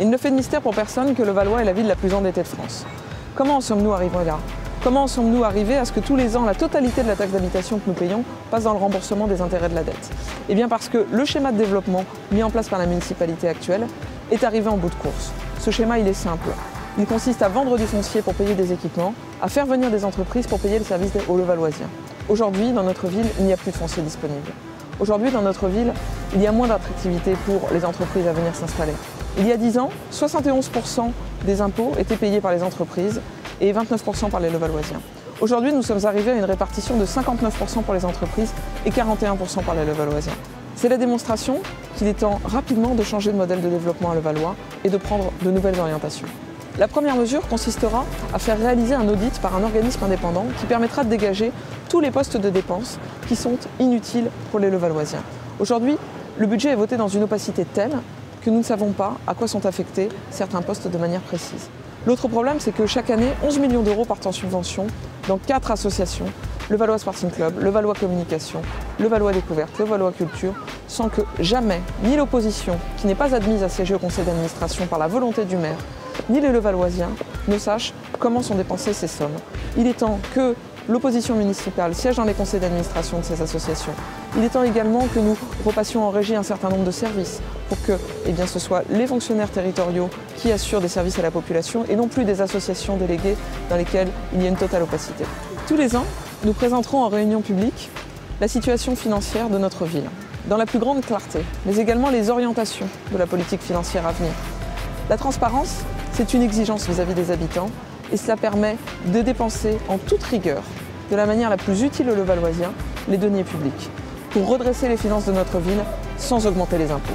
Il ne fait de mystère pour personne que le Valois est la ville la plus endettée de France. Comment en sommes-nous arrivés là? Comment en sommes-nous arrivés à ce que tous les ans, la totalité de la taxe d'habitation que nous payons passe dans le remboursement des intérêts de la dette? Eh bien parce que le schéma de développement mis en place par la municipalité actuelle est arrivé en bout de course. Ce schéma, il est simple. Il consiste à vendre du foncier pour payer des équipements, à faire venir des entreprises pour payer le service aux Levalloisiens. Aujourd'hui, dans notre ville, il n'y a plus de foncier disponible. Aujourd'hui, dans notre ville, il y a moins d'attractivité pour les entreprises à venir s'installer. Il y a 10 ans, 71% des impôts étaient payés par les entreprises et 29% par les Levalloisiens. Aujourd'hui, nous sommes arrivés à une répartition de 59% pour les entreprises et 41% par les Levalloisiens. C'est la démonstration qu'il est temps rapidement de changer de modèle de développement à Levallois et de prendre de nouvelles orientations. La première mesure consistera à faire réaliser un audit par un organisme indépendant qui permettra de dégager tous les postes de dépenses qui sont inutiles pour les Levalloisiens. Aujourd'hui, le budget est voté dans une opacité telle que nous ne savons pas à quoi sont affectés certains postes de manière précise. L'autre problème, c'est que chaque année, 11 millions d'euros partent en subvention dans 4 associations, le Valois Sporting Club, le Valois Communication, le Valois Découverte, le Valois Culture, sans que jamais, ni l'opposition, qui n'est pas admise à siéger au conseil d'administration par la volonté du maire, ni les Levalloisiens ne sachent comment sont dépensées ces sommes. Il est temps que l'opposition municipale siège dans les conseils d'administration de ces associations. Il est temps également que nous repassions en régie un certain nombre de services pour que ce soit les fonctionnaires territoriaux qui assurent des services à la population et non plus des associations déléguées dans lesquelles il y a une totale opacité. Tous les ans, nous présenterons en réunion publique la situation financière de notre ville, dans la plus grande clarté, mais également les orientations de la politique financière à venir. La transparence, c'est une exigence vis-à-vis des habitants et cela permet de dépenser en toute rigueur, de la manière la plus utile aux Levalloisiens, les deniers publics, pour redresser les finances de notre ville sans augmenter les impôts.